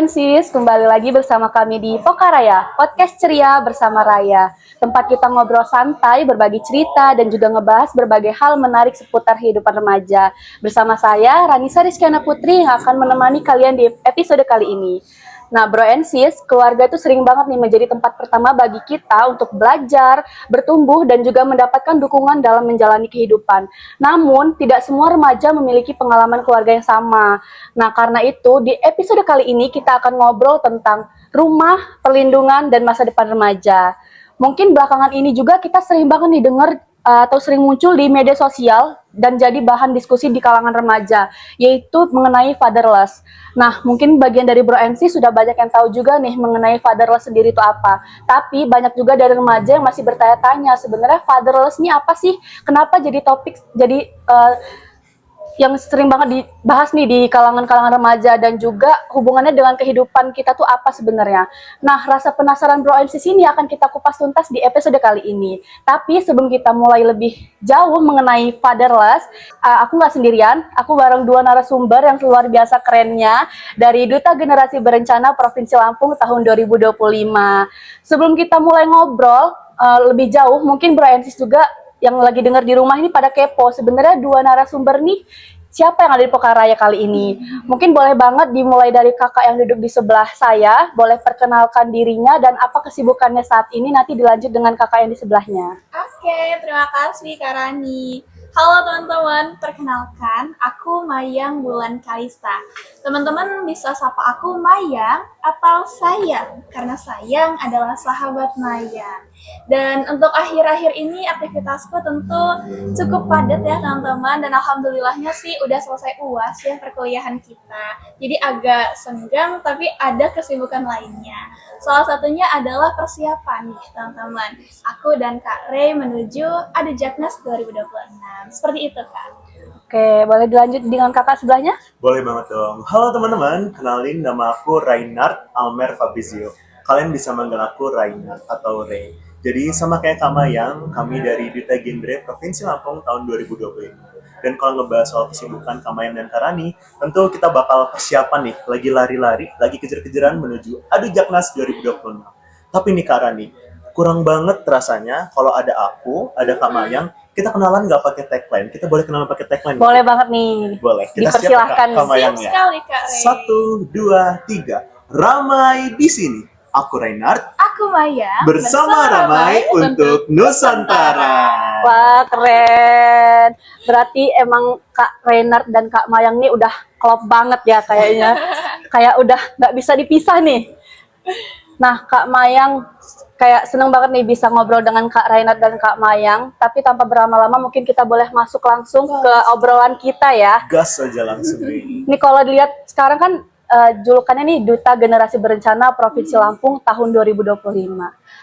Ensis, kembali lagi bersama kami di Pokaraya, podcast ceria bersama Raya. Tempat kita ngobrol santai, berbagi cerita, dan juga ngebahas berbagai hal menarik seputar kehidupan remaja. Bersama saya, Ranisa Rizkyana Putri yang akan menemani kalian di episode kali ini. Nah, Bro and Sis, keluarga itu sering banget nih menjadi tempat pertama bagi kita untuk belajar, bertumbuh, dan juga mendapatkan dukungan dalam menjalani kehidupan. Namun, tidak semua remaja memiliki pengalaman keluarga yang sama. Nah, karena itu, di episode kali ini kita akan ngobrol tentang rumah, perlindungan, dan masa depan remaja. Mungkin belakangan ini juga kita sering banget nih dengar atau sering muncul di media sosial dan jadi bahan diskusi di kalangan remaja, yaitu mengenai fatherless. Nah, mungkin bagian dari Bro MC sudah banyak yang tahu juga nih mengenai fatherless sendiri itu apa. Tapi banyak juga dari remaja yang masih bertanya-tanya, sebenarnya fatherless ini apa sih? Kenapa jadi topik, jadi yang sering banget dibahas nih di kalangan-kalangan remaja dan juga hubungannya dengan kehidupan kita tuh apa sebenarnya. Nah, rasa penasaran Bro MC ini akan kita kupas tuntas di episode kali ini. Tapi sebelum kita mulai lebih jauh mengenai fatherless, aku nggak sendirian, aku bareng dua narasumber yang luar biasa kerennya dari Duta Generasi Berencana Provinsi Lampung tahun 2025. Sebelum kita mulai ngobrol lebih jauh, mungkin Bro MC juga yang lagi dengar di rumah ini pada kepo, sebenarnya dua narasumber nih siapa yang ada di Pokaraya kali ini. Mungkin boleh banget dimulai dari kakak yang duduk di sebelah saya, boleh perkenalkan dirinya dan apa kesibukannya saat ini, nanti dilanjut dengan kakak yang di sebelahnya. Oke, terima kasih Kak Rani. Halo teman-teman, perkenalkan aku Mayang Bulan Kalista. Teman-teman bisa sapa aku Mayang atau Sayang, karena Sayang adalah sahabat Mayang. Dan untuk akhir-akhir ini aktivitasku tentu cukup padat ya teman-teman, dan alhamdulillahnya sih udah selesai UAS ya perkuliahan kita. Jadi agak senggang tapi ada kesibukan lainnya. Salah satunya adalah persiapan nih teman-teman. Aku dan Kak Rey menuju Adu Jaknas 2026. Seperti itu Kak. Oke, boleh dilanjut dengan kakak sebelahnya? Boleh banget dong. Halo teman-teman, kenalin nama aku Reinhard Almer Fabrizio. Kalian bisa manggil aku Reinhard atau Ray. Jadi sama kayak Kak Mayang, kami dari Duta Genre Provinsi Lampung tahun 2025. Dan kalau ngebahas soal kesibukan Kak Mayang dan Kak Rani, tentu kita bakal persiapan nih, lagi lari-lari, lagi kejar-kejaran menuju Adu Jaknas 2026. Tapi nih Kak Rani, kurang banget rasanya kalau ada aku, ada Kak Mayang, kita kenalan nggak pakai tagline. Kita boleh kenalan pakai tagline. Boleh banget nih. Boleh. Kita dipersilahkan. siap Kak Mayang ya. Sekali Kak Rey. 1, 2, 3. Ramai di sini. Aku Reinhard. Aku Maya. Bersama Ramai untuk Nusantara. Wah, keren. Berarti emang Kak Reinhard dan Kak Mayang nih udah klop banget ya kayaknya. Kayak udah nggak bisa dipisah nih. Nah, Kak Mayang kayak seneng banget nih bisa ngobrol dengan Kak Reinhard dan Kak Mayang. Tapi tanpa berlama-lama mungkin kita boleh masuk langsung ke obrolan kita ya. Gas aja langsung nih. Ini kalau dilihat sekarang kan julukannya nih Duta Generasi Berencana Provinsi Lampung tahun 2025.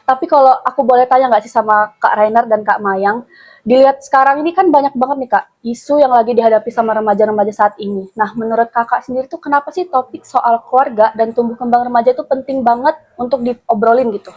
Tapi kalau aku boleh tanya nggak sih sama Kak Reinhard dan Kak Mayang, dilihat sekarang ini kan banyak banget nih Kak, isu yang lagi dihadapi sama remaja-remaja saat ini. Nah, menurut Kakak sendiri tuh kenapa sih topik soal keluarga dan tumbuh kembang remaja itu penting banget untuk diobrolin gitu?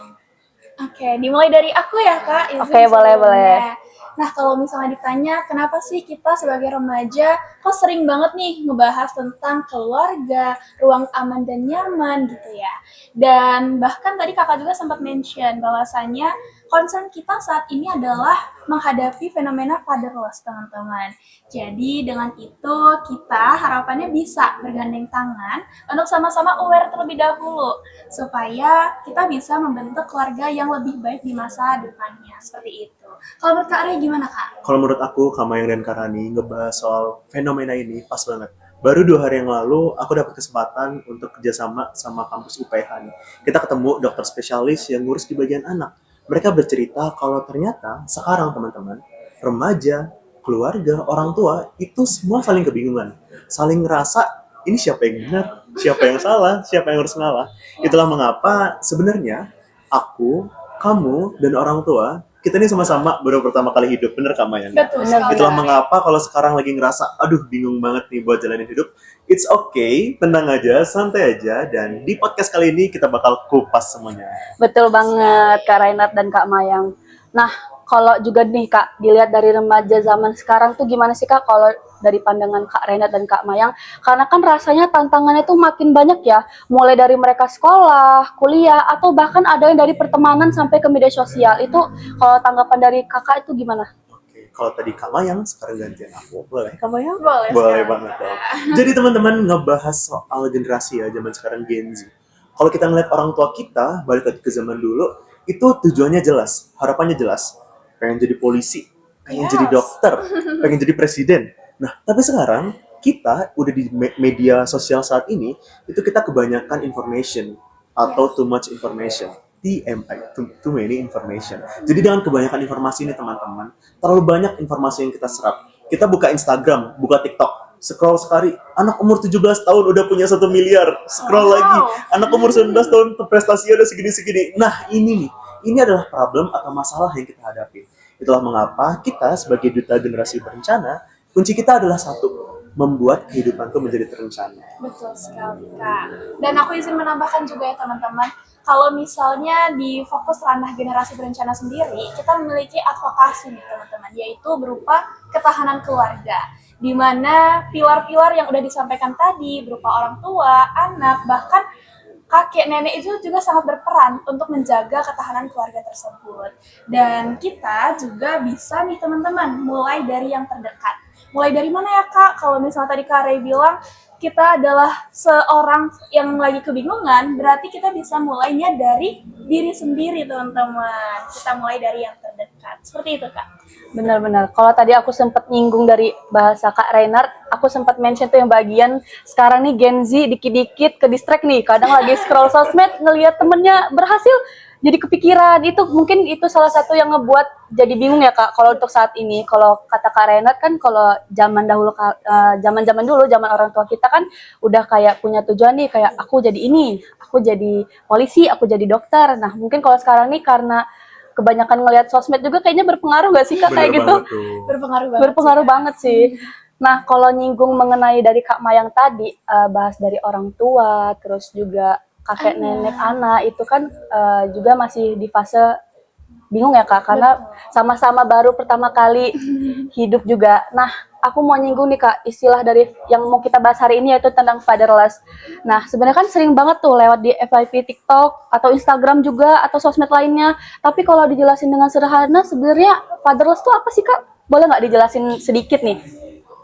Oke, dimulai dari aku ya Kak. Oke, boleh. Nah, kalau misalnya ditanya kenapa sih kita sebagai remaja kok sering banget nih ngebahas tentang keluarga, ruang aman dan nyaman gitu ya. Dan bahkan tadi kakak juga sempat mention bahwasannya concern kita saat ini adalah menghadapi fenomena fatherless teman-teman. Jadi dengan itu kita harapannya bisa bergandeng tangan untuk sama-sama aware terlebih dahulu supaya kita bisa membentuk keluarga yang lebih baik di masa depannya. Seperti itu. Kalau menurut Kak Ray gimana Kak? Kalau menurut aku, Kak Mayang dan Kak Rani ngebahas soal fenomena ini pas banget. Baru 2 hari yang lalu, aku dapat kesempatan untuk kerjasama sama kampus UPH nih. Kita ketemu dokter spesialis yang ngurus di bagian anak. Mereka bercerita kalau ternyata sekarang teman-teman, remaja, keluarga, orang tua, itu semua saling kebingungan. Saling ngerasa, ini siapa yang benar, siapa yang salah, siapa yang harus ngalah. Itulah mengapa sebenarnya aku, kamu, dan orang tua, kita ini sama-sama baru pertama kali hidup, bener Kak Mayang? Betul sekali. Itulah mengapa kalau sekarang lagi ngerasa, aduh bingung banget nih buat jalanin hidup, it's okay, tenang aja, santai aja, dan di podcast kali ini kita bakal kupas semuanya. Betul banget Kak Reinhard dan Kak Mayang. Nah, kalau juga nih Kak, dilihat dari remaja zaman sekarang tuh gimana sih Kak kalau dari pandangan Kak Renat dan Kak Mayang, karena kan rasanya tantangannya tuh makin banyak ya, mulai dari mereka sekolah, kuliah, atau bahkan ada yang dari pertemanan sampai ke media sosial. Itu kalau tanggapan dari kakak itu gimana? Oke, kalau tadi Kak Mayang, sekarang gantian aku. Boleh Kak Mayang? Boleh Boleh sekali, banget Kak. dong. Jadi teman-teman ngebahas soal generasi ya zaman sekarang Gen Z. Kalau kita ngeliat orang tua kita, balik lagi ke zaman dulu, itu tujuannya jelas, harapannya jelas. Pengen jadi polisi, pengen jadi Yes. dokter, pengen jadi presiden. Nah, tapi sekarang kita udah di media sosial saat ini, itu kita kebanyakan information atau too much information. TMI, too many information. Jadi dengan kebanyakan informasi ini teman-teman, terlalu banyak informasi yang kita serap. Kita buka Instagram, buka TikTok, scroll sekali, anak umur 17 tahun udah punya 1 miliar, scroll Wow. lagi, anak umur 19 tahun prestasi udah segini-segini. Nah ini nih, ini adalah problem atau masalah yang kita hadapi. Itulah mengapa kita sebagai duta generasi berencana, kunci kita adalah satu, membuat kehidupan itu menjadi terencana. Betul sekali, Kak. Dan aku izin menambahkan juga ya teman-teman, kalau misalnya di fokus ranah generasi berencana sendiri, kita memiliki advokasi nih teman-teman, yaitu berupa ketahanan keluarga, di mana pilar-pilar yang udah disampaikan tadi berupa orang tua, anak, bahkan kakek nenek itu juga sangat berperan untuk menjaga ketahanan keluarga tersebut. Dan kita juga bisa nih teman-teman, mulai dari yang terdekat. Mulai dari mana ya Kak? Kalau misalnya tadi Kak Ray bilang kita adalah seorang yang lagi kebingungan, berarti kita bisa mulainya dari diri sendiri teman-teman. Kita mulai dari yang terdekat. Seperti itu Kak. Benar-benar. Kalau tadi aku sempat nyinggung dari bahasa Kak Reinhard, aku sempat mention tuh yang bagian sekarang nih Gen Z dikit-dikit ke distract nih. Kadang lagi scroll sosmed, ngelihat temennya berhasil, jadi kepikiran. Itu mungkin itu salah satu yang ngebuat jadi bingung ya Kak. Kalau untuk saat ini, kalau kata Kak Reinhard kan kalau zaman dahulu, zaman-zaman dulu, zaman orang tua kita kan udah kayak punya tujuan nih, kayak aku jadi ini, aku jadi polisi, aku jadi dokter. Nah mungkin kalau sekarang nih karena kebanyakan ngelihat sosmed juga kayaknya berpengaruh gak sih Kak kayak Bener gitu? banget tuh. Berpengaruh banget. Berpengaruh sih, Kak. banget sih. Nah, kalau nyinggung mengenai dari Kak Mayang tadi, bahas dari orang tua, terus juga kakek nenek anak, itu kan juga masih di fase bingung ya Kak, karena sama-sama baru pertama kali hidup juga. Nah, aku mau nyinggung nih Kak, istilah dari yang mau kita bahas hari ini yaitu tentang fatherless. Nah, sebenarnya kan sering banget tuh lewat di FYP TikTok atau Instagram juga atau sosmed lainnya. Tapi kalau dijelasin dengan sederhana, sebenarnya fatherless tuh apa sih Kak? Boleh nggak dijelasin sedikit nih?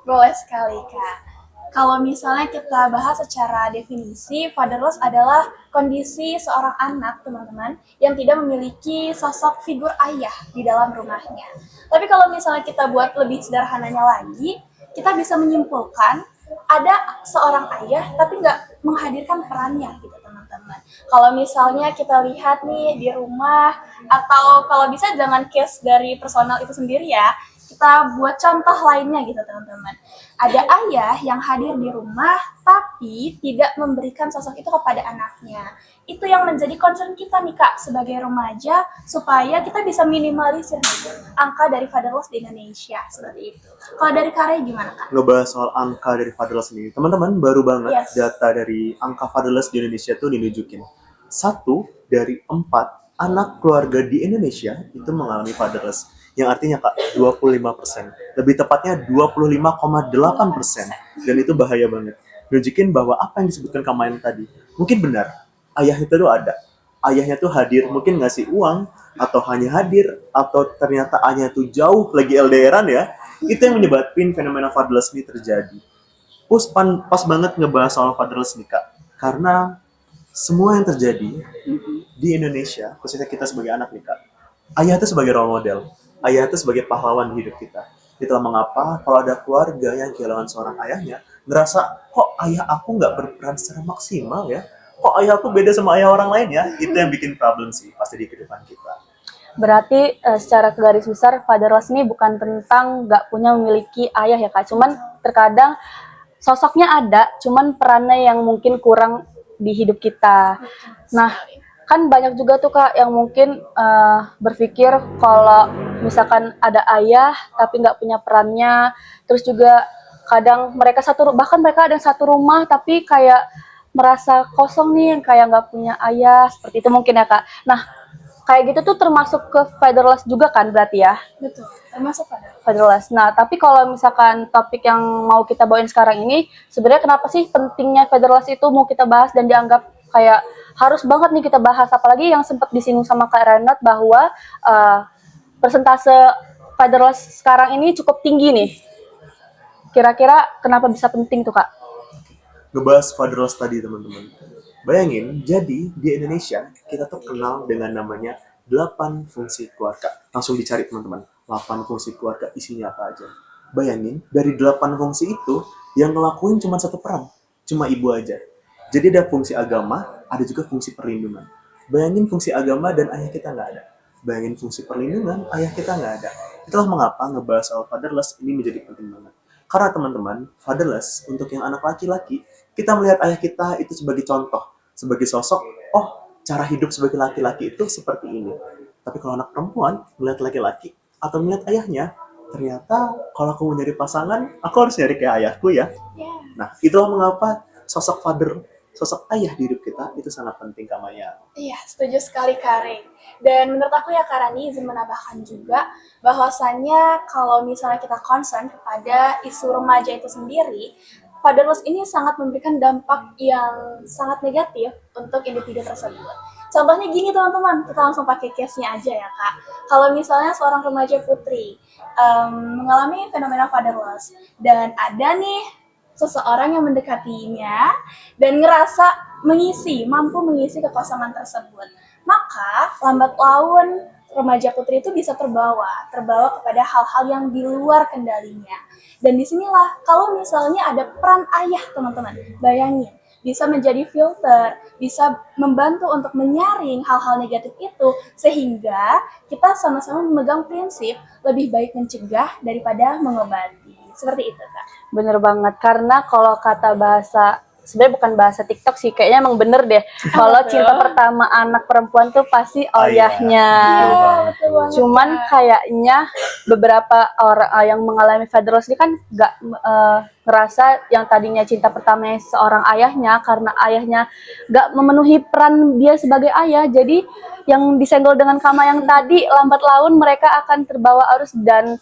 Boleh sekali, Kak. Kalau misalnya kita bahas secara definisi, fatherless adalah kondisi seorang anak, teman-teman, yang tidak memiliki sosok figur ayah di dalam rumahnya. Tapi kalau misalnya kita buat lebih sederhananya lagi, kita bisa menyimpulkan ada seorang ayah tapi nggak menghadirkan perannya gitu teman-teman. Kalau misalnya kita lihat nih di rumah, atau kalau bisa jangan case dari personal itu sendiri ya, kita buat contoh lainnya gitu teman-teman. Ada ayah yang hadir di rumah tapi tidak memberikan sosok itu kepada anaknya. Itu yang menjadi concern kita nih Kak sebagai remaja, supaya kita bisa minimalisir angka dari fatherless di Indonesia seperti itu. Kalau dari Kak Ray gimana Kak? Ngebahas soal angka dari fatherless ini, teman-teman baru banget Yes. data dari angka fatherless di Indonesia tuh dinunjukin 1 dari 4 anak keluarga di Indonesia itu mengalami fatherless, yang artinya Kak 25%, lebih tepatnya 25,8%, dan itu bahaya banget. Nunjukin bahwa apa yang disebutkan Kak Mayan tadi mungkin benar, ayah itu tuh ada, ayahnya tuh hadir, mungkin ngasih uang atau hanya hadir, atau ternyata ayahnya tuh jauh lagi LDRan ya. Itu yang menyebabkan fenomena fatherless ini terjadi. Pas banget ngebahas soal fatherless nih Kak, karena semua yang terjadi di Indonesia, khususnya kita sebagai anak nih Kak, ayah itu sebagai role model, ayah itu sebagai pahlawan di hidup kita. Itulah mengapa kalau ada keluarga yang kehilangan seorang ayahnya, ngerasa kok ayah aku nggak berperan secara maksimal ya, kok ayah aku beda sama ayah orang lain ya, itu yang bikin problem sih pasti di kehidupan kita. Berarti secara garis besar fatherless ini bukan tentang nggak punya memiliki ayah ya Kak, cuman terkadang sosoknya ada, cuman perannya yang mungkin kurang di hidup kita. Nah, kan banyak juga tuh Kak yang mungkin berpikir kalau misalkan ada ayah tapi nggak punya perannya, terus juga kadang mereka bahkan mereka ada yang satu rumah tapi kayak merasa kosong nih, kayak nggak punya ayah, seperti itu mungkin ya Kak. Nah, kayak gitu tuh termasuk ke fatherless juga kan berarti ya? Betul, termasuk pada. Fatherless. Nah, tapi kalau misalkan topik yang mau kita bawain sekarang ini, sebenarnya kenapa sih pentingnya fatherless itu mau kita bahas dan dianggap kayak harus banget nih kita bahas, apalagi yang sempat disinggung sama Kak Renat bahwa persentase fatherless sekarang ini cukup tinggi nih. Kira-kira kenapa bisa penting tuh, Kak? Ngebahas fatherless tadi teman-teman. Bayangin, jadi di Indonesia kita tuh kenal dengan namanya 8 fungsi keluarga. Langsung dicari teman-teman, 8 fungsi keluarga isinya apa aja. Bayangin, dari 8 fungsi itu yang ngelakuin cuma satu peran, cuma ibu aja. Jadi ada fungsi agama, ada juga fungsi perlindungan. Bayangin fungsi agama dan ayah kita nggak ada. Bayangin fungsi perlindungan, ayah kita nggak ada. Itulah mengapa ngebahas soal fatherless ini menjadi penting banget. Karena teman-teman, fatherless untuk yang anak laki-laki, kita melihat ayah kita itu sebagai contoh, sebagai sosok, oh cara hidup sebagai laki-laki itu seperti ini. Tapi kalau anak perempuan melihat laki-laki atau melihat ayahnya, ternyata kalau aku mau nyari pasangan, aku harus nyari kayak ayahku ya. Ya. Nah, itulah mengapa sosok father, sosok ayah di hidup kita itu sangat penting Kak Maya. Iya, setuju sekali Kare. Dan menurut aku ya Kak Rani izin menambahkan juga bahwasannya kalau misalnya kita concern kepada isu remaja itu sendiri, fatherless ini sangat memberikan dampak yang sangat negatif untuk individu tersebut. Contohnya gini teman-teman, kita langsung pakai case-nya aja ya Kak. Kalau misalnya seorang remaja putri mengalami fenomena fatherless dan ada nih seseorang yang mendekatinya dan ngerasa mampu mengisi kekosongan tersebut. Maka lambat laun remaja putri itu bisa terbawa kepada hal-hal yang di luar kendalinya. Dan disinilah kalau misalnya ada peran ayah teman-teman, bayangin bisa menjadi filter, bisa membantu untuk menyaring hal-hal negatif itu sehingga kita sama-sama memegang prinsip lebih baik mencegah daripada mengobati. Seperti itu, Kak. Bener banget, karena kalau kata bahasa, sebenarnya bukan bahasa TikTok sih, kayaknya emang bener deh. Kalau cinta pertama anak perempuan tuh pasti ayahnya. Betul banget, Cuman Kak. kayaknya beberapa orang yang mengalami fatherless ini kan nggak ngerasa yang tadinya cinta pertamanya seorang ayahnya, karena ayahnya nggak memenuhi peran dia sebagai ayah. Jadi yang disenggol dengan Kama yang tadi, lambat laun mereka akan terbawa arus dan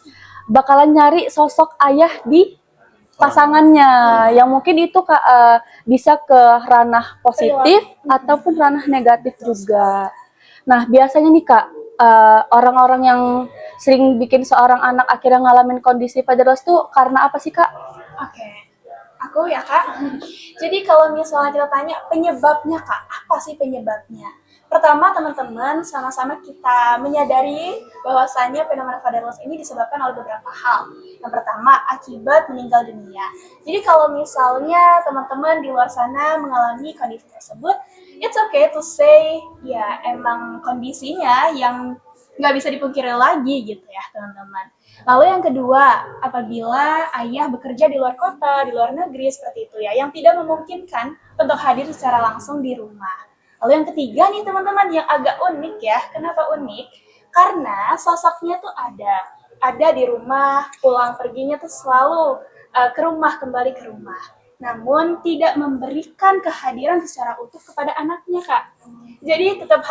bakalan nyari sosok ayah di pasangannya, yang mungkin itu bisa ke ranah positif ataupun ranah negatif juga. Nah, biasanya nih Kak, orang-orang yang sering bikin seorang anak akhirnya ngalamin kondisi fatherless tuh karena apa sih Kak? Oke, aku ya Kak. Jadi kalau misalnya kita tanya penyebabnya Kak, apa sih penyebabnya? Pertama teman-teman sama-sama kita menyadari bahwasannya fenomena fatherless ini disebabkan oleh beberapa hal. Yang pertama akibat meninggal dunia. Jadi kalau misalnya teman-teman di luar sana mengalami kondisi tersebut, it's okay to say ya emang kondisinya yang nggak bisa dipungkiri lagi gitu ya teman-teman. Lalu yang kedua, apabila ayah bekerja di luar kota, di luar negeri seperti itu ya, yang tidak memungkinkan untuk hadir secara langsung di rumah. Lalu yang ketiga nih teman-teman yang agak unik ya, kenapa unik? Karena sosoknya tuh ada di rumah, pulang perginya tuh selalu ke rumah, kembali ke rumah. Namun tidak memberikan kehadiran secara utuh kepada anaknya Kak. Jadi tetap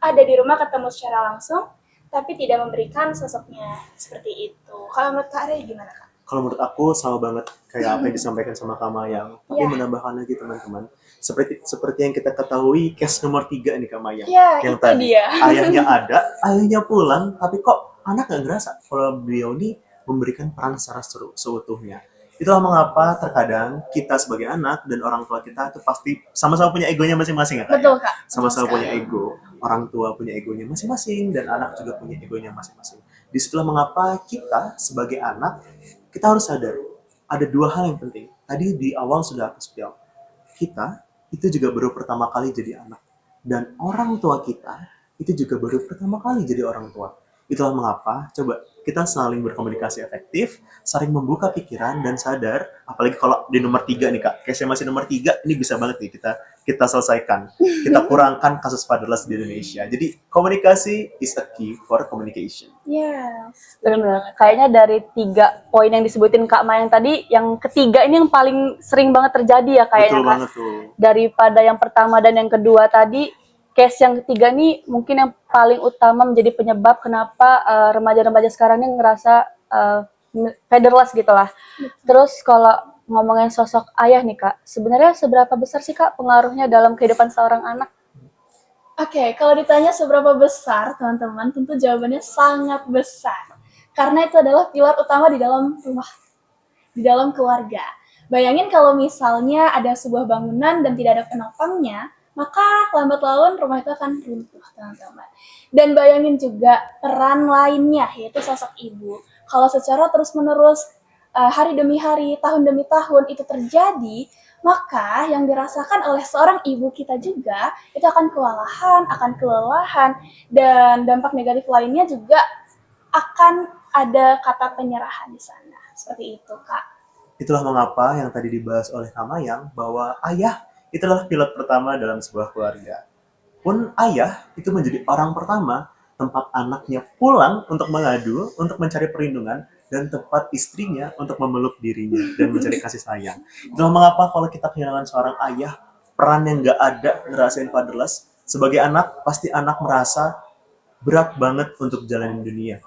ada di rumah ketemu secara langsung, tapi tidak memberikan sosoknya seperti itu. Kalau menurut Kak Ray gimana Kak? Kalau menurut aku sama banget kayak apa yang disampaikan sama Kamayang. Tapi Ya. menambahkan lagi teman-teman, seperti yang kita ketahui case nomor 3 nih Kamayang. Ya, Yang itu tadi dia. ayahnya ada, ayahnya pulang, tapi kok anak nggak ngerasa kalau beliau ini memberikan peran secara seutuhnya. Itulah mengapa terkadang kita sebagai anak dan orang tua kita itu pasti sama-sama punya egonya masing-masing ya Kak? Betul Kak. Sama-sama Betul punya sekali. ego. Orang tua punya egonya masing-masing dan anak juga punya egonya masing-masing. Disitulah mengapa kita sebagai anak kita harus sadar ada dua hal yang penting. Tadi di awal sudah aku spill. Kita itu juga baru pertama kali jadi anak dan orang tua kita itu juga baru pertama kali jadi orang tua. Itulah mengapa coba kita saling berkomunikasi efektif, saling membuka pikiran dan sadar, apalagi kalau di nomor 3 nih Kak, case masih nomor 3, ini bisa banget nih kita selesaikan. Kita kurangkan kasus fatherless di Indonesia. Jadi komunikasi is a key for communication. Yes. Benar-benar. Kayaknya dari 3 poin yang disebutin Kak Mayang tadi, yang ketiga ini yang paling sering banget terjadi ya kayaknya Betul Kak. banget tuh. Daripada yang pertama dan yang kedua tadi, case yang ketiga nih mungkin yang paling utama menjadi penyebab kenapa remaja-remaja sekarang ini ngerasa fatherless gitu lah. Terus kalau ngomongin sosok ayah nih Kak, sebenarnya seberapa besar sih Kak pengaruhnya dalam kehidupan seorang anak? Oke, kalau ditanya seberapa besar, teman-teman, tentu jawabannya sangat besar. Karena itu adalah pilar utama di dalam rumah, di dalam keluarga. Bayangin kalau misalnya ada sebuah bangunan dan tidak ada penopangnya, maka lambat laun rumah itu akan runtuh, teman-teman. Dan bayangin juga peran lainnya, yaitu sosok ibu. Kalau secara terus-menerus, hari demi hari, tahun demi tahun itu terjadi, maka yang dirasakan oleh seorang ibu kita juga itu akan kewalahan, akan kelelahan, dan dampak negatif lainnya juga akan ada kata penyerahan di sana. Seperti itu, Kak. Itulah mengapa yang tadi dibahas oleh Kamayang bahwa ayah itulah pilot pertama dalam sebuah keluarga. Pun ayah itu menjadi orang pertama tempat anaknya pulang untuk mengadu, untuk mencari perlindungan, dan tempat istrinya untuk memeluk dirinya dan mencari kasih sayang. Itulah mengapa kalau kita kehilangan seorang ayah, peran yang gak ada ngerasain fatherless, sebagai anak, pasti anak merasa berat banget untuk jalanin dunia.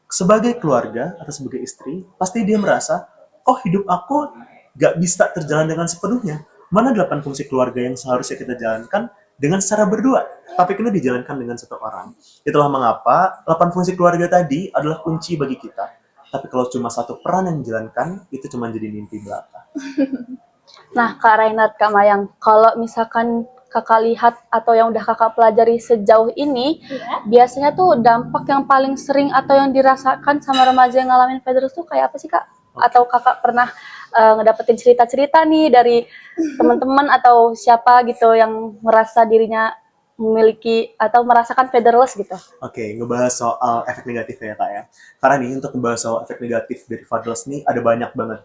Sebagai keluarga atau sebagai istri, pasti dia merasa, oh hidup aku gak bisa terjalan dengan sepenuhnya. Mana 8 fungsi keluarga yang seharusnya kita jalankan dengan secara berdua, tapi kini dijalankan dengan satu orang. Itulah mengapa 8 fungsi keluarga tadi adalah kunci bagi kita. Tapi kalau cuma satu peran yang dijalankan, itu cuma jadi mimpi belaka. Nah, Kak Rainat, Kak Mayang, kalau misalkan Kakak lihat atau yang udah Kakak pelajari sejauh ini, Ya. biasanya tuh dampak yang paling sering atau yang dirasakan sama remaja yang ngalamin fatherless tuh kayak apa sih Kak? Atau Kakak pernah ngedapetin cerita-cerita nih dari teman-teman atau siapa gitu yang merasa dirinya memiliki atau merasakan fatherless gitu? Oke, ngebahas soal efek negatif ya Kak ya. Karena nih untuk ngebahas soal efek negatif dari fatherless nih ada banyak banget.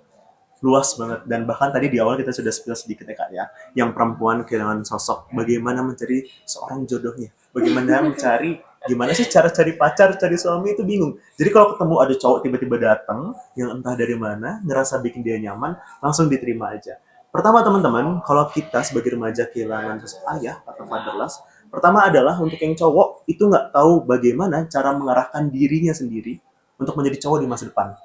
Luas banget. Dan bahkan tadi di awal kita sudah spill sedikit ya Kak ya. Yang perempuan kehilangan sosok. Bagaimana mencari seorang jodohnya. Bagaimana mencari, gimana sih cara cari pacar, cari suami itu bingung. Jadi kalau ketemu ada cowok tiba-tiba datang, yang entah dari mana, ngerasa bikin dia nyaman, langsung diterima aja. Pertama teman-teman, kalau kita sebagai remaja kehilangan sosok ayah atau fatherless, pertama adalah untuk yang cowok itu nggak tahu bagaimana cara mengarahkan dirinya sendiri untuk menjadi cowok di masa depan.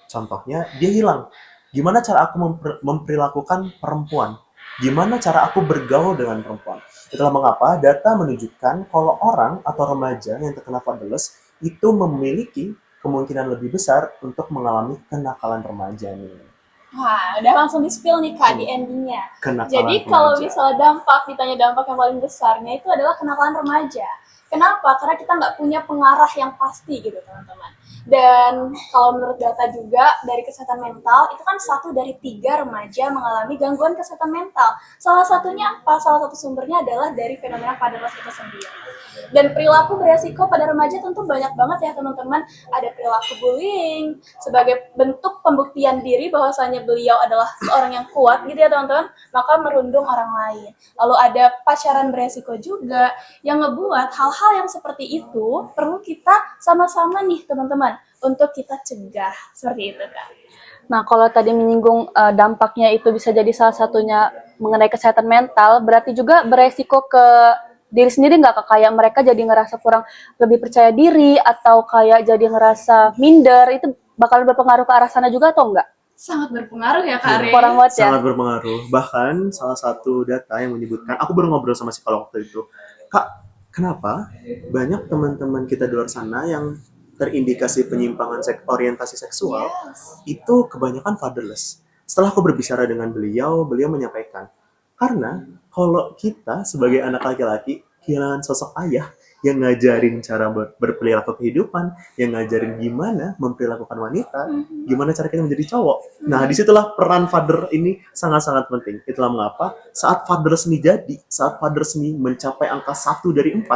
Contohnya, dia hilang. Gimana cara aku memperlakukan perempuan? Gimana cara aku bergaul dengan perempuan? Itulah mengapa data menunjukkan kalau orang atau remaja yang terkena fatherless itu memiliki kemungkinan lebih besar untuk mengalami kenakalan remaja nih. Wah, udah langsung di-spill nih Kak di endingnya. Kenakalan Jadi kalau remaja. misalnya ditanya dampak yang paling besarnya itu adalah kenakalan remaja. Kenapa? Karena kita nggak punya pengarah yang pasti gitu teman-teman. Dan kalau menurut data juga dari kesehatan mental, itu kan 1 dari 3 remaja mengalami gangguan kesehatan mental. Salah satunya apa? Salah satu sumbernya adalah dari fenomena fatherless itu sendiri. Dan perilaku beresiko pada remaja tentu banyak banget ya teman-teman. Ada perilaku bullying sebagai bentuk pembuktian diri bahwasanya beliau adalah seorang yang kuat gitu ya teman-teman, maka merundung orang lain. Lalu ada pacaran beresiko juga yang ngebuat hal-hal yang seperti itu perlu kita sama-sama nih teman-teman untuk kita cegah. Seperti itu Kak. Nah, kalau tadi menyinggung dampaknya itu bisa jadi salah satunya mengenai kesehatan mental, berarti juga beresiko ke diri sendiri nggak Kak? Kayak mereka jadi ngerasa kurang lebih percaya diri atau kayak jadi ngerasa minder, itu bakal berpengaruh ke arah sana juga atau enggak? Sangat berpengaruh ya Kak Re. Kurang banget ya? Sangat berpengaruh. Bahkan salah satu data yang menyebutkan, aku baru ngobrol sama psikolog waktu itu, Kak, kenapa banyak teman-teman kita di luar sana yang terindikasi penyimpangan orientasi seksual Yes. itu kebanyakan fatherless. Setelah aku berbicara dengan beliau, beliau menyampaikan, karena kalau kita sebagai anak laki-laki kehilangan sosok ayah yang ngajarin cara berperilaku kehidupan, yang ngajarin gimana memperlakukan wanita, gimana cara kita menjadi cowok. Nah, disitulah peran father ini sangat-sangat penting. Itulah mengapa saat father resmi jadi, saat father resmi mencapai angka 1 dari 4,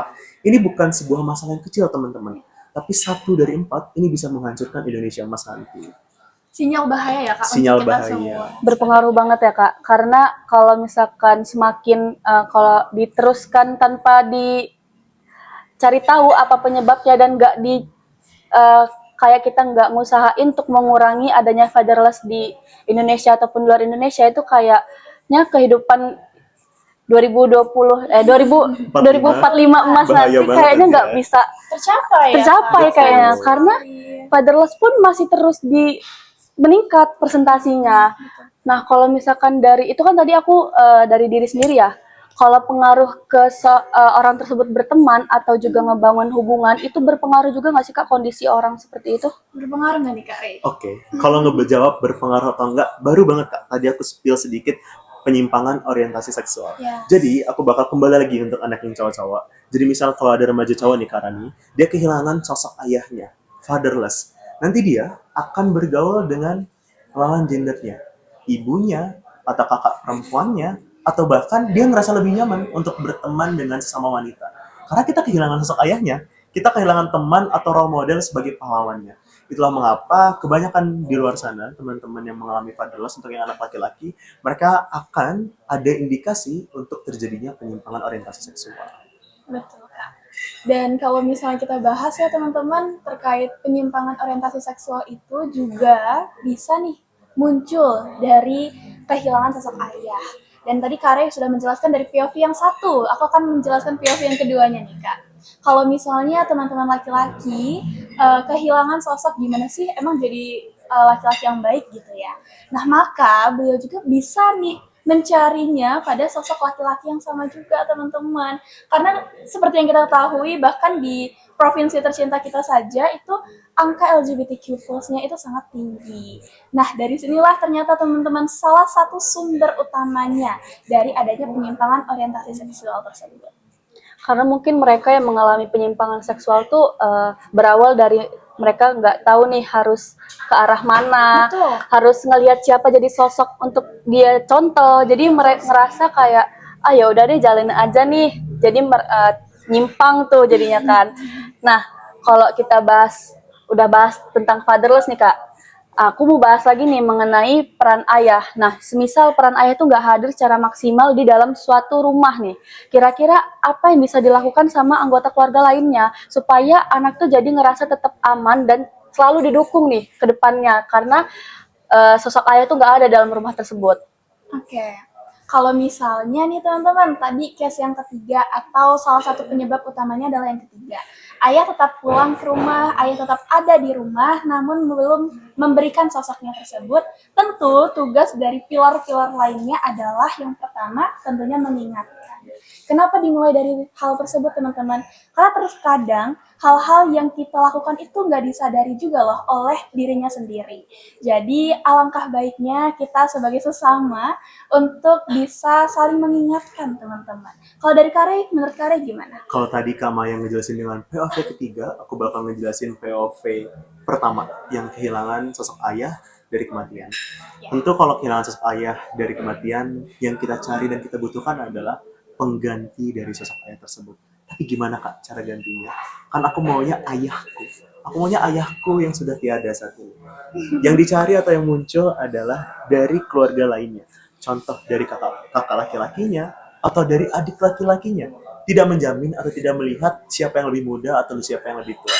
ini bukan sebuah masalah yang kecil, teman-teman. Tapi 1 dari 4 ini bisa menghancurkan Indonesia emas nanti. Sinyal bahaya ya Kak Sinyal untuk kita bahaya. semua. Berpengaruh banget ya Kak, karena kalau misalkan semakin kalau diteruskan tanpa dicari tahu apa penyebabnya dan nggak di kayak kita nggak ngusahain untuk mengurangi adanya fatherless di Indonesia ataupun luar Indonesia, itu kayaknya kehidupan 2045 emas Bahaya nanti banget kayaknya nanti nggak ya. bisa Tercapai ya, tercapai Kak? kayaknya Betul. karena fatherless pun masih terus meningkat presentasinya. Nah, kalau misalkan dari itu kan tadi aku dari diri sendiri ya. Kalau pengaruh ke orang tersebut berteman atau juga ngebangun hubungan itu berpengaruh juga nggak sih Kak kondisi orang seperti itu? Berpengaruh nggak nih Kak Rey? Oke, kalau ngejawab berpengaruh atau enggak, baru banget Kak. Tadi aku spill sedikit penyimpangan orientasi seksual. Yes. Jadi, aku bakal kembali lagi untuk anak yang cowok-cowok. Jadi, misal kalau ada remaja cowok nih, Karani, dia kehilangan sosok ayahnya, fatherless. Nanti dia akan bergaul dengan lawan gendernya, ibunya, atau kakak perempuannya, atau bahkan dia ngerasa lebih nyaman untuk berteman dengan sesama wanita. Karena kita kehilangan sosok ayahnya, kita kehilangan teman atau role model sebagai pahlawannya. Itulah mengapa kebanyakan di luar sana, teman-teman yang mengalami fatherless untuk yang anak laki-laki, mereka akan ada indikasi untuk terjadinya penyimpangan orientasi seksual. Betul Kak. Dan kalau misalnya kita bahas ya teman-teman terkait penyimpangan orientasi seksual itu juga bisa nih muncul dari kehilangan sosok ayah. Dan tadi Kak Rey sudah menjelaskan dari POV yang satu, aku akan menjelaskan POV yang keduanya nih Kak. Kalau misalnya teman-teman laki-laki kehilangan sosok gimana sih emang jadi laki-laki yang baik gitu ya. Nah maka beliau juga bisa nih mencarinya pada sosok laki-laki yang sama juga teman-teman. Karena seperti yang kita ketahui bahkan di provinsi tercinta kita saja itu angka LGBTQ plus-nya itu sangat tinggi. Nah, dari sinilah ternyata teman-teman salah satu sumber utamanya dari adanya penyimpangan orientasi seksual tersebut. Karena mungkin mereka yang mengalami penyimpangan seksual tuh berawal dari mereka nggak tahu nih harus ke arah mana, Betul. harus ngelihat siapa jadi sosok untuk dia contoh. Jadi mereka ngerasa kayak ya udah deh jalanin aja nih. Jadi nyimpang tuh jadinya kan. Nah, kalau kita udah bahas tentang fatherless nih Kak. Aku mau bahas lagi nih mengenai peran ayah. Nah, semisal peran ayah itu nggak hadir secara maksimal di dalam suatu rumah nih. Kira-kira apa yang bisa dilakukan sama anggota keluarga lainnya supaya anak tuh jadi ngerasa tetap aman dan selalu didukung nih ke depannya karena sosok ayah tuh nggak ada dalam rumah tersebut. Oke. Kalau misalnya nih teman-teman, tadi case yang ketiga atau salah satu penyebab utamanya adalah yang ketiga. Ayah tetap pulang ke rumah, ayah tetap ada di rumah, namun belum memberikan sosoknya tersebut. Tentu tugas dari pilar-pilar lainnya adalah yang pertama tentunya mengingatkan. Kenapa dimulai dari hal tersebut teman-teman? Karena terkadang hal-hal yang kita lakukan itu nggak disadari juga loh oleh dirinya sendiri. Jadi alangkah baiknya kita sebagai sesama untuk bisa saling mengingatkan teman-teman. Kalau dari Kare, menurut Kare gimana? Kalau tadi Kama yang ngejelasin dengan POV ketiga, aku bakal ngejelasin POV pertama yang kehilangan sosok ayah dari kematian. Ya. Tentu kalau kehilangan sosok ayah dari kematian, yang kita cari dan kita butuhkan adalah pengganti dari sosok ayah tersebut. Tapi gimana Kak cara gantinya? Kan aku maunya ayahku. Aku maunya ayahku yang sudah tiada saat ini. Yang dicari atau yang muncul adalah dari keluarga lainnya. Contoh dari kakak laki-lakinya atau dari adik laki-lakinya. Tidak menjamin atau tidak melihat siapa yang lebih muda atau siapa yang lebih tua.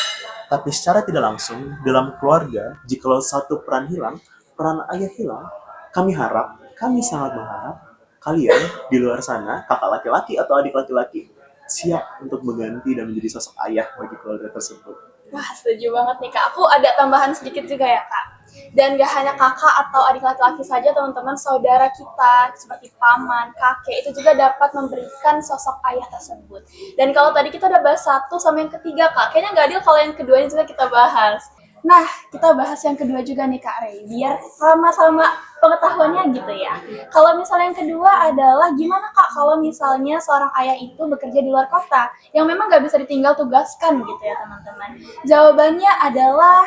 Tapi secara tidak langsung, dalam keluarga, jika satu peran hilang, peran ayah hilang, kami sangat mengharap, kalian di luar sana, kakak laki-laki atau adik laki-laki, siap untuk mengganti dan menjadi sosok ayah bagi keluarga tersebut. Wah, setuju banget nih Kak. Aku ada tambahan sedikit juga ya Kak. Dan gak hanya kakak atau adik laki-laki saja teman-teman, saudara kita seperti paman, kakek itu juga dapat memberikan sosok ayah tersebut. Dan kalau tadi kita udah bahas satu sama yang ketiga Kak, kayaknya gak adil kalau yang keduanya juga kita bahas. Nah, kita bahas yang kedua juga nih Kak Rey, biar sama-sama pengetahuannya gitu ya. Kalau misalnya yang kedua adalah gimana Kak kalau misalnya seorang ayah itu bekerja di luar kota yang memang gak bisa ditinggal tugaskan gitu ya teman-teman. Jawabannya adalah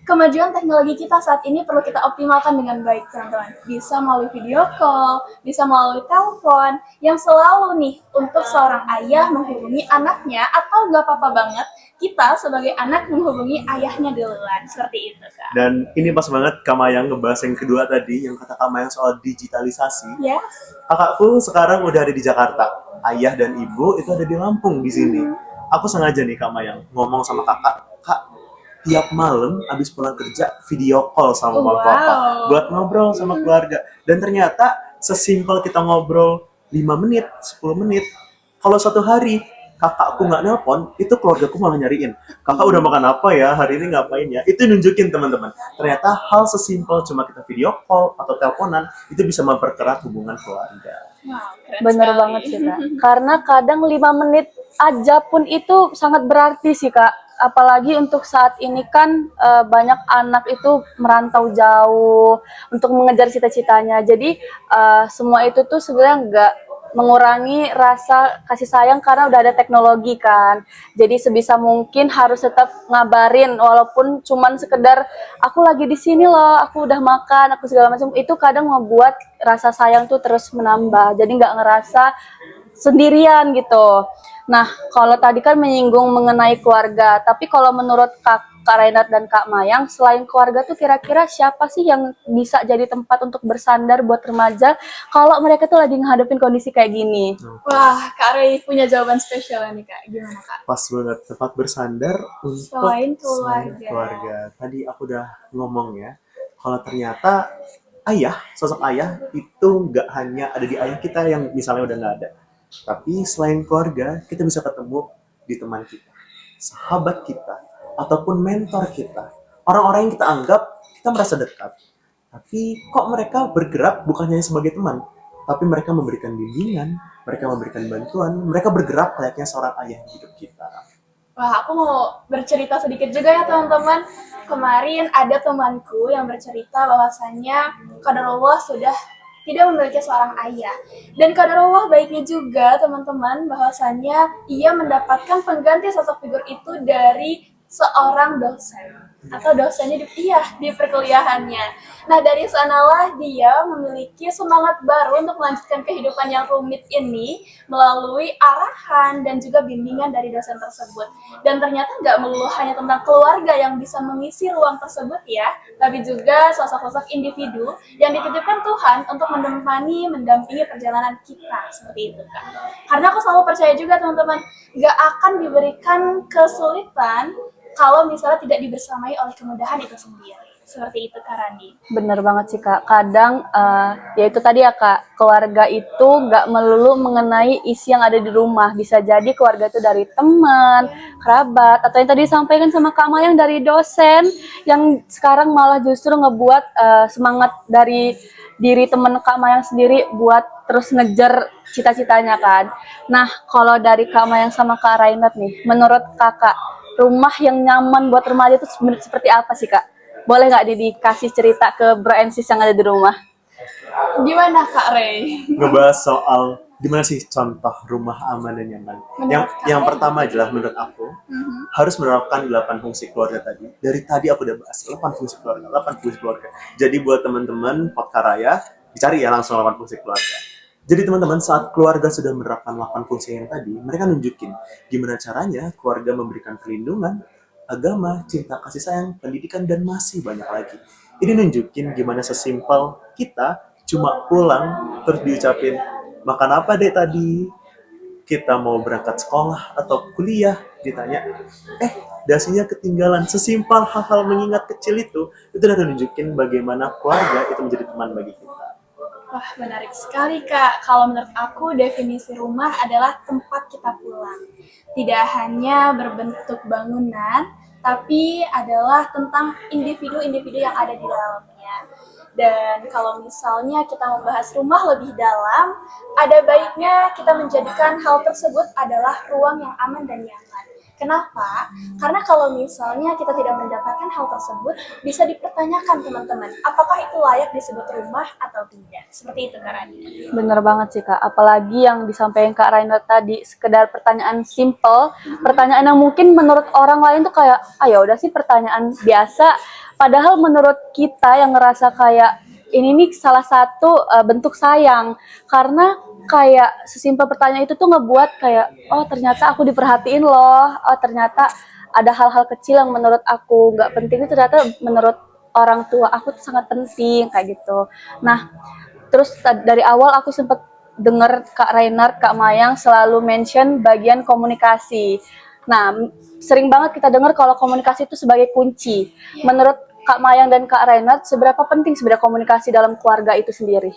kemajuan teknologi kita saat ini perlu kita optimalkan dengan baik teman-teman. Bisa melalui video call, bisa melalui telepon, yang selalu nih untuk seorang ayah menghubungi anaknya atau gak apa-apa banget kita sebagai anak menghubungi ayahnya duluan, seperti itu Kak. Dan ini pas banget Kamayang ngebahas yang kedua tadi, yang kata Kamayang soal digitalisasi. Yes. Kakakku sekarang udah ada di Jakarta, ayah dan ibu itu ada di Lampung di sini. Aku sengaja nih Kamayang ngomong sama kakak, Kak, tiap malam abis pulang kerja video call sama mama papa buat ngobrol sama keluarga. Dan ternyata sesimpel kita ngobrol 5 menit, 10 menit. Kalau satu hari kakakku nggak nelpon, itu keluargaku malah nyariin. Kakak udah makan apa ya? Hari ini ngapain ya? Itu nunjukin teman-teman. Ternyata hal sesimpel cuma kita video call atau teleponan itu bisa mempererat hubungan keluarga. Wow, keren Bener sekali. banget sih Kak. Karena kadang 5 menit aja pun itu sangat berarti sih Kak. Apalagi untuk saat ini kan banyak anak itu merantau jauh untuk mengejar cita-citanya. Jadi semua itu tuh sebenarnya nggak mengurangi rasa kasih sayang karena udah ada teknologi kan. Jadi sebisa mungkin harus tetap ngabarin walaupun cuman sekedar aku lagi di sini loh, aku udah makan, aku segala macam. Itu kadang membuat rasa sayang tuh terus menambah. Jadi nggak ngerasa sendirian gitu. Nah, kalau tadi kan menyinggung mengenai keluarga, tapi kalau menurut Kak Renat dan Kak Mayang, selain keluarga tuh kira-kira siapa sih yang bisa jadi tempat untuk bersandar buat remaja kalau mereka tuh lagi ngadepin kondisi kayak gini? Wah, Kak Ray punya jawaban spesial nih Kak. Gimana Kak? Pas banget, tempat bersandar untuk Selain selain keluarga. keluarga. Tadi aku udah ngomong ya, kalau ternyata sosok ayah itu nggak hanya ada di ayah kita yang misalnya udah nggak ada, tapi selain keluarga, kita bisa ketemu di teman kita, sahabat kita, ataupun mentor kita. Orang-orang yang kita anggap kita merasa dekat. Tapi kok mereka bergerak bukan hanya sebagai teman, tapi mereka memberikan bimbingan, mereka memberikan bantuan, mereka bergerak layaknya seorang ayah di hidup kita. Wah, aku mau bercerita sedikit juga ya teman-teman. Kemarin ada temanku yang bercerita bahwasannya qadarullah sudah tidak memiliki seorang ayah. Dan qadarullah baiknya juga teman-teman bahwasannya ia mendapatkan pengganti sosok figur itu dari seorang dosen atau dosennya di perkuliahannya. Nah, dari sanalah dia memiliki semangat baru untuk melanjutkan kehidupan yang rumit ini melalui arahan dan juga bimbingan dari dosen tersebut. Dan ternyata nggak melulu hanya tentang keluarga yang bisa mengisi ruang tersebut ya, tapi juga sosok-sosok individu yang dititipkan Tuhan untuk mendampingi perjalanan kita seperti itu Kak. Karena aku selalu percaya juga teman-teman, nggak akan diberikan kesulitan kalau misalnya tidak dibersamai oleh kemudahan itu sendiri. Seperti itu Kak Rani. Bener banget sih Kak. Kadang ya itu tadi ya Kak, keluarga itu nggak melulu mengenai isi yang ada di rumah. Bisa jadi keluarga itu dari teman, kerabat, atau yang tadi disampaikan sama Kak Mayang dari dosen yang sekarang malah justru ngebuat semangat dari diri temen Kak Mayang sendiri buat terus ngejar cita-citanya kan. Nah, kalau dari Kak Mayang sama Kak Rainat nih, menurut Kakak, rumah yang nyaman buat remaja itu seperti apa sih Kak? Boleh nggak dikasih cerita ke Bro and Sis yang ada di rumah? Gimana Kak Ray? Ngebahas soal gimana sih contoh rumah aman dan nyaman. Yang pertama adalah menurut aku harus menerapkan 8 fungsi keluarga tadi. Dari tadi aku udah bahas 8 fungsi keluarga, 8 fungsi keluarga. Jadi buat teman-teman Podkaraya, dicari ya langsung 8 fungsi keluarga. Jadi teman-teman, saat keluarga sudah menerapkan 8 fungsi yang tadi, mereka nunjukin gimana caranya keluarga memberikan perlindungan, agama, cinta, kasih sayang, pendidikan, dan masih banyak lagi. Ini nunjukin gimana sesimpel kita cuma pulang terus diucapin, makan apa deh tadi? Kita mau berangkat sekolah atau kuliah, ditanya, dasinya ketinggalan. Sesimpel hal-hal mengingat kecil itu udah nunjukin bagaimana keluarga itu menjadi teman bagi kita. Wah, menarik sekali Kak. Kalau menurut aku definisi rumah adalah tempat kita pulang. Tidak hanya berbentuk bangunan, tapi adalah tentang individu-individu yang ada di dalamnya. Dan kalau misalnya kita membahas rumah lebih dalam, ada baiknya kita menjadikan hal tersebut adalah ruang yang aman dan nyaman. Kenapa? Karena kalau misalnya kita tidak mendapatkan hal tersebut, bisa dipertanyakan teman-teman, apakah itu layak disebut rumah atau tidak? Seperti itu Kak Rani. Bener banget sih Kak, apalagi yang disampaikan Kak Rainer tadi, sekedar pertanyaan simple, pertanyaan yang mungkin menurut orang lain tuh kayak, ya udah sih pertanyaan biasa, padahal menurut kita yang ngerasa kayak, ini nih salah satu bentuk sayang, karena kayak sesimpel pertanyaan itu tuh ngebuat kayak, oh ternyata aku diperhatiin loh, oh ternyata ada hal-hal kecil yang menurut aku nggak penting itu ternyata menurut orang tua aku tuh sangat penting kayak gitu. Nah, terus dari awal aku sempat dengar Kak Reinhard, Kak Mayang selalu mention bagian komunikasi. Nah, sering banget kita dengar kalau komunikasi itu sebagai kunci. Menurut Kak Mayang dan Kak Reinhard, seberapa penting sebenarnya komunikasi dalam keluarga itu sendiri?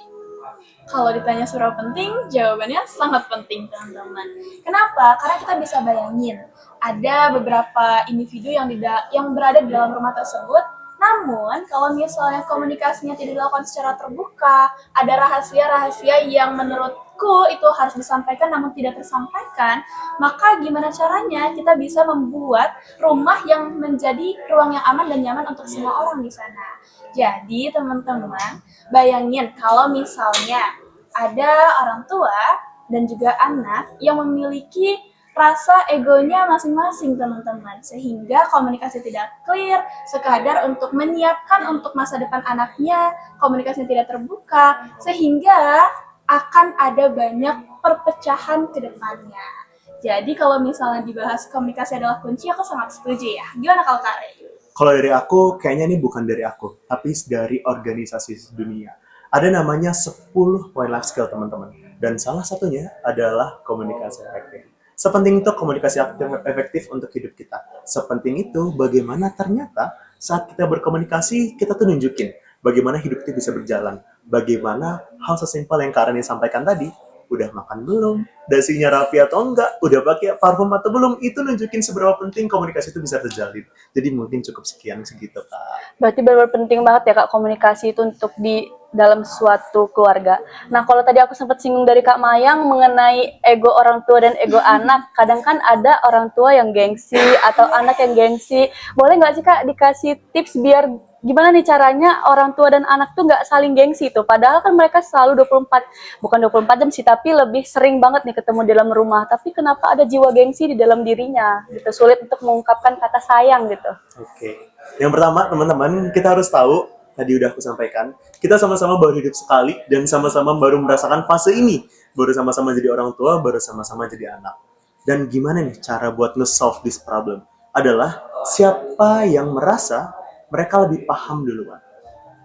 Kalau ditanya seberapa penting, jawabannya sangat penting, teman-teman. Kenapa? Karena kita bisa bayangin, ada beberapa individu yang berada di dalam rumah tersebut, namun kalau misalnya komunikasinya tidak dilakukan secara terbuka, ada rahasia-rahasia yang menurutku itu harus disampaikan namun tidak tersampaikan, maka gimana caranya kita bisa membuat rumah yang menjadi ruang yang aman dan nyaman untuk semua orang di sana. Jadi, teman-teman, bayangin kalau misalnya ada orang tua dan juga anak yang memiliki rasa egonya masing-masing, teman-teman, sehingga komunikasi tidak clear, sekadar untuk menyiapkan untuk masa depan anaknya, komunikasi tidak terbuka, sehingga akan ada banyak perpecahan ke depannya. Jadi kalau misalnya dibahas komunikasi adalah kunci, aku sangat setuju ya. Gimana kalau Kak Rey? Kalau dari aku, kayaknya ini bukan dari aku, tapi dari organisasi dunia. Ada namanya 10 point life skill, teman-teman. Dan salah satunya adalah komunikasi efektif. Sepenting itu komunikasi efektif untuk hidup kita. Sepenting itu bagaimana ternyata saat kita berkomunikasi, kita tuh nunjukin bagaimana hidup itu bisa berjalan. Bagaimana hal sesimpel yang Karen sampaikan tadi, udah makan belum, dasinya rapi atau enggak, udah pakai parfum atau belum, itu nunjukin seberapa penting komunikasi itu bisa terjalin. Jadi mungkin cukup sekian segitu, Kak. Berarti benar-benar penting banget ya Kak komunikasi itu untuk di dalam suatu keluarga. Nah kalau tadi aku sempat singgung dari Kak Mayang mengenai ego orang tua dan ego anak, kadang kan ada orang tua yang gengsi atau anak yang gengsi. Boleh nggak sih Kak dikasih tips biar gimana nih caranya orang tua dan anak tuh nggak saling gengsi tuh? Padahal kan mereka selalu 24 jam sih, tapi lebih sering banget nih ketemu di dalam rumah. Tapi kenapa ada jiwa gengsi di dalam dirinya? Gitu, sulit untuk mengungkapkan kata sayang gitu. Oke. Yang pertama, teman-teman, kita harus tahu, tadi udah aku sampaikan, kita sama-sama baru hidup sekali dan sama-sama baru merasakan fase ini. Baru sama-sama jadi orang tua, baru sama-sama jadi anak. Dan gimana nih cara buat nge-solve this problem? Adalah siapa yang merasa mereka lebih paham duluan.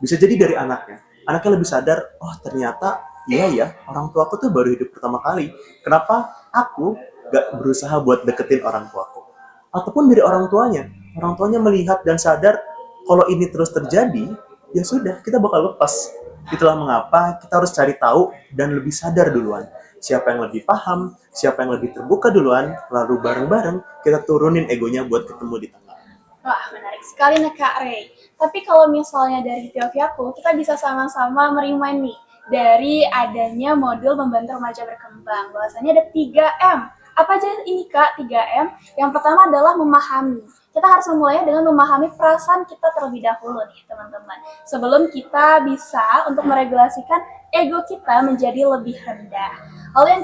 Bisa jadi dari anaknya. Anaknya lebih sadar, oh ternyata iya ya, orang tua aku tuh baru hidup pertama kali. Kenapa aku gak berusaha buat deketin orang tuaku? Ataupun dari orang tuanya. Orang tuanya melihat dan sadar kalau ini terus terjadi, ya sudah, kita bakal lepas. Itulah mengapa kita harus cari tahu dan lebih sadar duluan. Siapa yang lebih paham, siapa yang lebih terbuka duluan, lalu bareng-bareng kita turunin egonya buat ketemu di tengah. Wah, menarik sekali nih Kak Rey. Tapi kalau misalnya dari POV aku, kita bisa sama-sama merimain nih dari adanya modul membantu remaja berkembang. Bahwasanya ada 3M. Apa aja ini Kak, 3M? Yang pertama adalah memahami. Kita harus memulainya dengan memahami perasaan kita terlebih dahulu nih teman-teman. Sebelum kita bisa untuk meregulasikan ego kita menjadi lebih rendah. Lalu yang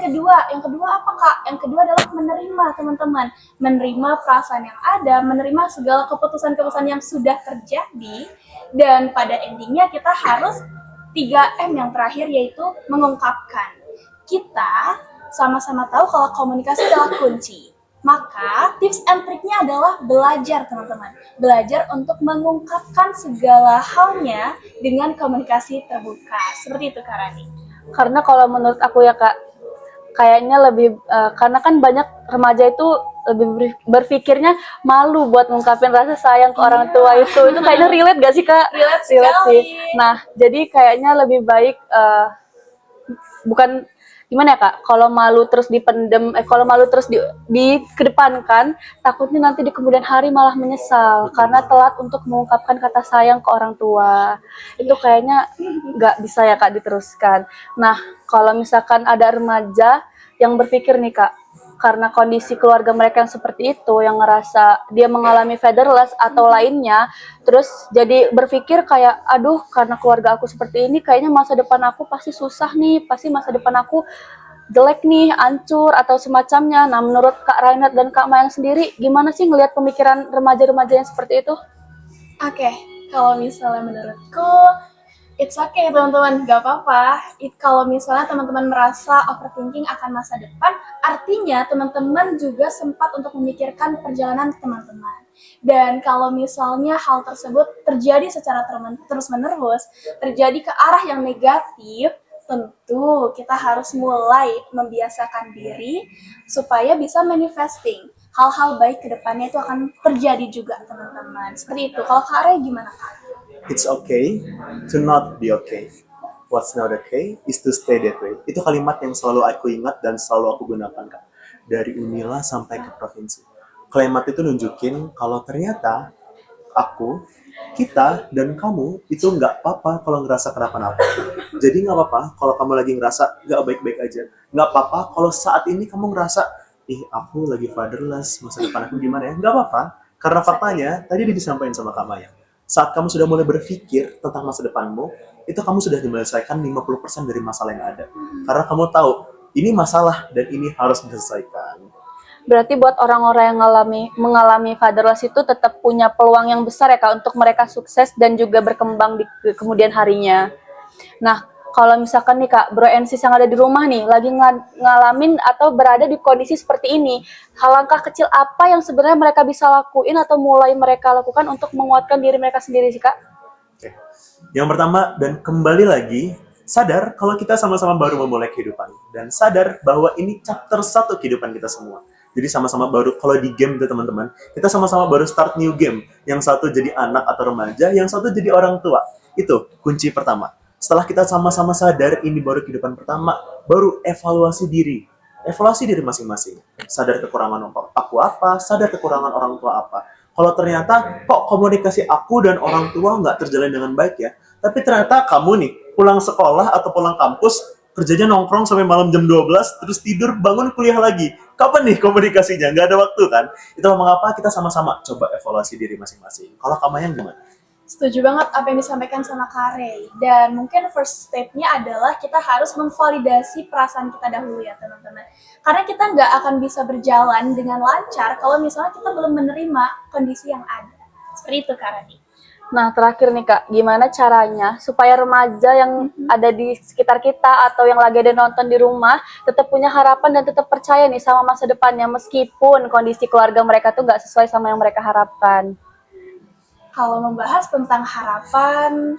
kedua apa Kak? Yang kedua adalah menerima teman-teman. Menerima perasaan yang ada, menerima segala keputusan-keputusan yang sudah terjadi. Dan pada endingnya kita harus 3M yang terakhir yaitu mengungkapkan. Kita sama-sama tahu kalau komunikasi adalah kunci. Maka tips and triknya adalah belajar teman-teman. Belajar untuk mengungkapkan segala halnya dengan komunikasi terbuka. Seperti itu Kak Rani. Karena kalau menurut aku ya Kak, kayaknya lebih karena kan banyak remaja itu lebih berpikirnya malu buat ngungkapin rasa sayang ke orang tua itu kayaknya relate gak sih Kak? Relate sih. sekali. Nah jadi kayaknya lebih baik bukan gimana ya Kak, kalau malu terus dipendem, kalau malu terus dikedepankan, takutnya nanti di kemudian hari malah menyesal karena telat untuk mengungkapkan kata sayang ke orang tua. Itu kayaknya nggak bisa ya Kak diteruskan. Nah, kalau misalkan ada remaja yang berpikir nih Kak, karena kondisi keluarga mereka yang seperti itu, yang ngerasa dia mengalami fatherless atau lainnya, terus jadi berpikir kayak, aduh karena keluarga aku seperti ini, kayaknya masa depan aku pasti susah nih, pasti masa depan aku jelek nih, hancur atau semacamnya. Nah, menurut Kak Rainat dan Kak Mayang sendiri, gimana sih ngelihat pemikiran remaja-remaja yang seperti itu? Oke, kalau misalnya menurutku, it's okay teman-teman, gak apa-apa. Kalau misalnya teman-teman merasa overthinking akan masa depan, artinya teman-teman juga sempat untuk memikirkan perjalanan teman-teman. Dan kalau misalnya hal tersebut terjadi secara terus-menerus, terjadi ke arah yang negatif, tentu kita harus mulai membiasakan diri supaya bisa manifesting. Hal-hal baik ke depannya itu akan terjadi juga teman-teman. Seperti itu. Kalau Kak Ray gimana Kak? It's okay to not be okay. What's not okay is to stay that way. Itu kalimat yang selalu aku ingat dan selalu aku gunakan, Kak. Dari Unila sampai ke provinsi. Kalimat itu nunjukin kalau ternyata aku, kita, dan kamu itu nggak apa-apa kalau ngerasa kenapa-napa. Jadi nggak apa-apa kalau kamu lagi ngerasa nggak baik-baik aja. Nggak apa-apa kalau saat ini kamu ngerasa, ih aku lagi fatherless, masa depan aku gimana ya? Nggak apa-apa. Karena faktanya, tadi udah disampaikan sama Kak Maya. Saat kamu sudah mulai berpikir tentang masa depanmu, itu kamu sudah menyelesaikan 50% dari masalah yang ada. Karena kamu tahu, ini masalah dan ini harus diselesaikan. Berarti buat orang-orang yang mengalami fatherless itu tetap punya peluang yang besar ya Kak untuk mereka sukses dan juga berkembang di kemudian harinya. Nah, kalau misalkan nih Kak, Bro and Sis yang ada di rumah nih lagi ngalamin atau berada di kondisi seperti ini, hal langkah kecil apa yang sebenarnya mereka bisa lakuin atau mulai mereka lakukan untuk menguatkan diri mereka sendiri sih Kak? Oke. Yang pertama, dan kembali lagi, sadar kalau kita sama-sama baru memulai kehidupan. Dan sadar bahwa ini chapter 1 kehidupan kita semua. Jadi sama-sama baru, kalau di game itu teman-teman, kita sama-sama baru start new game. Yang satu jadi anak atau remaja, yang satu jadi orang tua. Itu kunci pertama. Setelah kita sama-sama sadar ini baru kehidupan pertama, baru evaluasi diri. Evaluasi diri masing-masing. Sadar kekurangan aku apa, sadar kekurangan orang tua apa. Kalau ternyata kok komunikasi aku dan orang tua nggak terjalin dengan baik ya, tapi ternyata kamu nih pulang sekolah atau pulang kampus kerjanya nongkrong sampai malam jam 12 terus tidur bangun kuliah lagi. Kapan nih komunikasinya? Nggak ada waktu kan? Itulah mengapa kita sama-sama coba evaluasi diri masing-masing. Kalau kamu yang gimana? Setuju banget apa yang disampaikan sama Kak Rey. Dan mungkin first step-nya adalah kita harus memvalidasi perasaan kita dahulu ya teman-teman. Karena kita nggak akan bisa berjalan dengan lancar kalau misalnya kita belum menerima kondisi yang ada. Seperti itu Kak Rey. Nah, terakhir nih Kak, gimana caranya supaya remaja yang ada di sekitar kita atau yang lagi ada nonton di rumah tetap punya harapan dan tetap percaya nih sama masa depannya meskipun kondisi keluarga mereka tuh nggak sesuai sama yang mereka harapkan. Kalau membahas tentang harapan,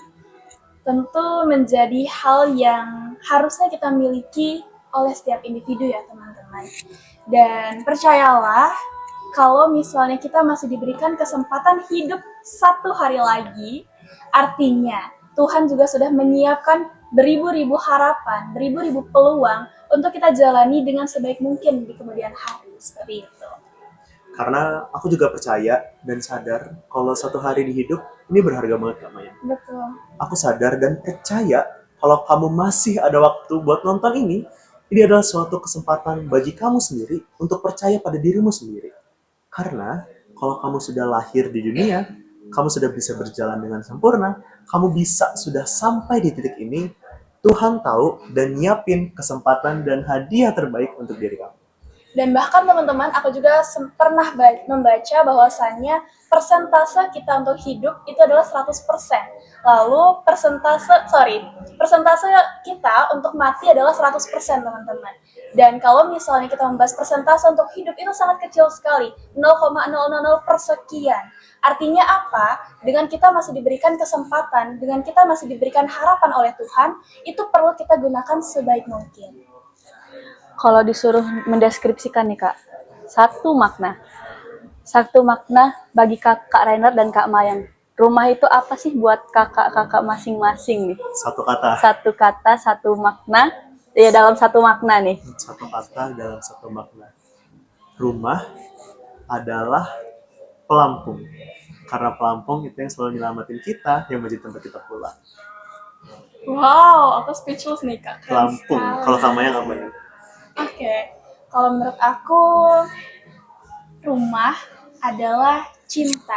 tentu menjadi hal yang harusnya kita miliki oleh setiap individu ya teman-teman. Dan percayalah, kalau misalnya kita masih diberikan kesempatan hidup satu hari lagi, artinya Tuhan juga sudah menyiapkan beribu-ribu harapan, beribu-ribu peluang untuk kita jalani dengan sebaik mungkin di kemudian hari. Seperti itu. Karena aku juga percaya dan sadar kalau satu hari di hidup ini berharga banget Kak Maya. Betul. Aku sadar dan percaya kalau kamu masih ada waktu buat nonton ini adalah suatu kesempatan bagi kamu sendiri untuk percaya pada dirimu sendiri. Karena kalau kamu sudah lahir di dunia, kamu sudah bisa berjalan dengan sempurna, kamu bisa sudah sampai di titik ini, Tuhan tahu dan nyiapin kesempatan dan hadiah terbaik untuk diri kamu. Dan bahkan teman-teman, aku juga pernah membaca bahwasannya persentase kita untuk hidup itu adalah 100%. Lalu persentase kita untuk mati adalah 100% teman-teman. Dan kalau misalnya kita membahas persentase untuk hidup itu sangat kecil sekali, 0,000 persekian. Artinya apa? Dengan kita masih diberikan kesempatan, dengan kita masih diberikan harapan oleh Tuhan, itu perlu kita gunakan sebaik mungkin. Kalau disuruh mendeskripsikan nih Kak, satu makna bagi Kak Rainer dan Kak Mayang. Rumah itu apa sih buat kakak-kakak masing-masing nih? Satu kata. Satu kata, satu makna, ya dalam satu makna nih. Satu kata dalam satu makna. Rumah adalah pelampung. Karena pelampung itu yang selalu nyelamatin kita, yang menjadi tempat kita pulang. Wow, aku speechless nih Kak. Pelampung. Kalau kamu yang apa nih? Oke, kalau menurut aku rumah adalah cinta.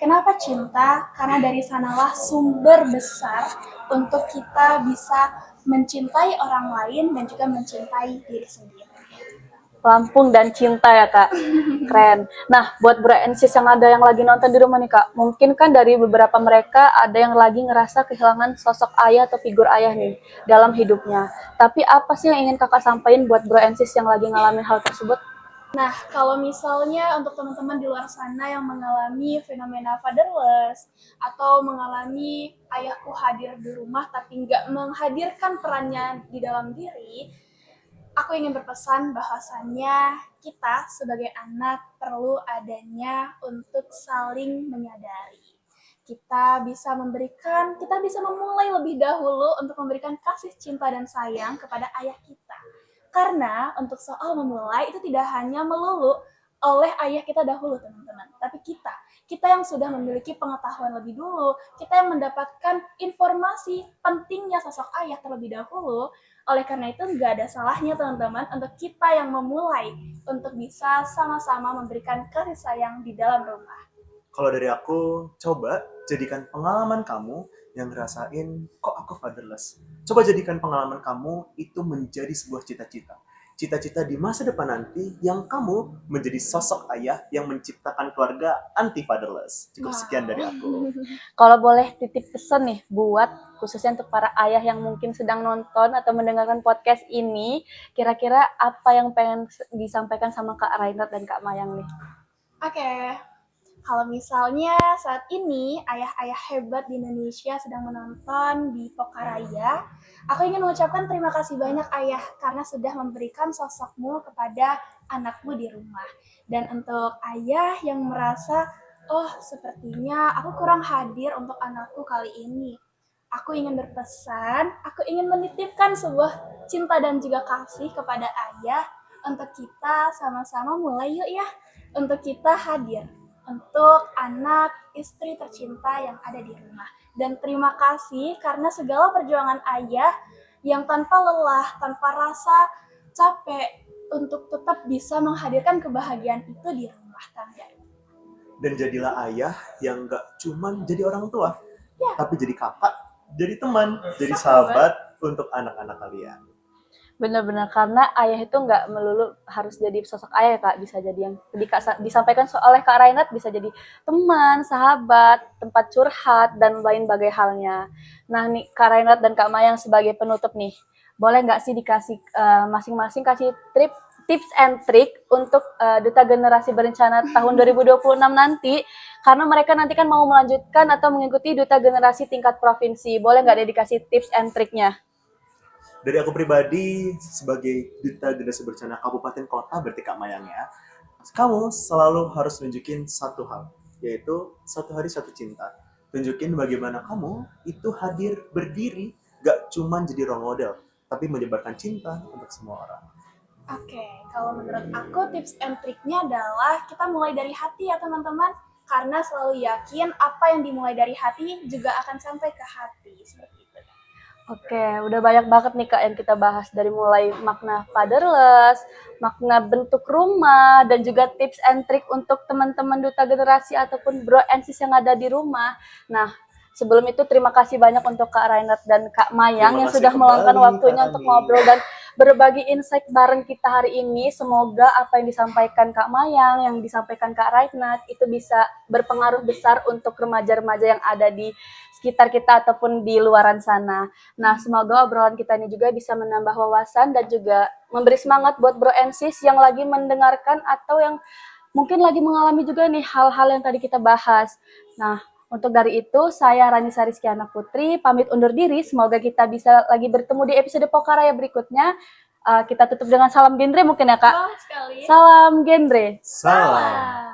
Kenapa cinta? Karena dari sanalah sumber besar untuk kita bisa mencintai orang lain dan juga mencintai diri sendiri. Pelampung dan cinta ya Kak, keren. Nah buat Bro and Sis yang ada yang lagi nonton di rumah nih Kak, mungkin kan dari beberapa mereka ada yang lagi ngerasa kehilangan sosok ayah atau figur ayah nih dalam hidupnya. Tapi apa sih yang ingin Kakak sampaikan buat Bro and Sis yang lagi ngalamin hal tersebut? Nah, kalau misalnya untuk teman-teman di luar sana yang mengalami fenomena fatherless atau mengalami ayahku hadir di rumah tapi nggak menghadirkan perannya di dalam diri, aku ingin berpesan bahwasannya kita sebagai anak perlu adanya untuk saling menyadari. kita bisa memulai lebih dahulu untuk memberikan kasih cinta dan sayang kepada ayah kita. Karena untuk soal memulai itu tidak hanya melulu oleh ayah kita dahulu, teman-teman, tapi kita yang sudah memiliki pengetahuan lebih dulu, kita yang mendapatkan informasi pentingnya sosok ayah terlebih dahulu. Oleh karena itu nggak ada salahnya, teman-teman, untuk kita yang memulai untuk bisa sama-sama memberikan kasih sayang di dalam rumah. Kalau dari aku, coba jadikan pengalaman kamu yang ngerasain kok aku fatherless. Coba jadikan pengalaman kamu itu menjadi sebuah cita-cita. Cita-cita di masa depan nanti yang kamu menjadi sosok ayah yang menciptakan keluarga anti fatherless. Cukup sekian dari aku. Kalau boleh titip pesan nih buat khususnya untuk para ayah yang mungkin sedang nonton atau mendengarkan podcast ini, kira-kira apa yang pengen disampaikan sama Kak Rainer dan Kak Mayang nih? Oke, kalau misalnya saat ini ayah-ayah hebat di Indonesia sedang menonton di Pokaraya, aku ingin mengucapkan terima kasih banyak ayah karena sudah memberikan sosokmu kepada anakmu di rumah. Dan untuk ayah yang merasa, oh sepertinya aku kurang hadir untuk anakku kali ini, aku ingin berpesan, aku ingin menitipkan sebuah cinta dan juga kasih kepada ayah untuk kita sama-sama mulai yuk ya, untuk kita hadir untuk anak istri tercinta yang ada di rumah. Dan terima kasih karena segala perjuangan ayah yang tanpa lelah, tanpa rasa capek untuk tetap bisa menghadirkan kebahagiaan itu di rumah tangga. Dan jadilah ayah yang gak cuman jadi orang tua, Ya. tapi jadi kakak, jadi teman, jadi Sahabat. sahabat untuk anak-anak kalian. Benar-benar, karena ayah itu nggak melulu harus jadi sosok ayah ya Kak, bisa jadi yang disampaikan oleh Kak Rainer, bisa jadi teman, sahabat, tempat curhat, dan lain bagai halnya. Nah nih Kak Rainer dan Kak Mayang sebagai penutup nih, boleh nggak sih dikasih masing-masing kasih tips and trick untuk Duta Generasi Berencana tahun 2026 nanti, karena mereka nanti kan mau melanjutkan atau mengikuti Duta Generasi tingkat provinsi. Boleh nggak dikasih tips and tricknya? Dari aku pribadi, sebagai Duta Generasi Berencana Kabupaten Kota, berarti Kak Mayang ya, kamu selalu harus nunjukin satu hal, yaitu satu hari satu cinta. Tunjukin bagaimana kamu itu hadir berdiri, gak cuma jadi role model, tapi menyebarkan cinta untuk semua orang. Oke, kalau menurut aku tips and triknya adalah kita mulai dari hati ya teman-teman. Karena selalu yakin apa yang dimulai dari hati juga akan sampai ke hati. Seperti itu. Oke, udah banyak banget nih Kak yang kita bahas, dari mulai makna fatherless, makna bentuk rumah, dan juga tips and trick untuk teman-teman Duta Generasi ataupun bro and sis yang ada di rumah. Nah, sebelum itu terima kasih banyak untuk Kak Rainer dan Kak Mayang yang sudah meluangkan waktunya untuk ngobrol dan berbagi insight bareng kita hari ini. Semoga apa yang disampaikan Kak Mayang, yang disampaikan Kak Rainer itu bisa berpengaruh besar untuk remaja-remaja yang ada di sekitar kita ataupun di luaran sana. Nah, semoga obrolan kita ini juga bisa menambah wawasan dan juga memberi semangat buat bro and sis yang lagi mendengarkan atau yang mungkin lagi mengalami juga nih hal-hal yang tadi kita bahas. Nah, untuk dari itu, saya Ranisa Rizkiana Putri pamit undur diri. Semoga kita bisa lagi bertemu di episode Pokaraya berikutnya. Kita tutup dengan salam genre mungkin ya Kak? Boleh sekali. Salam genre. Salam.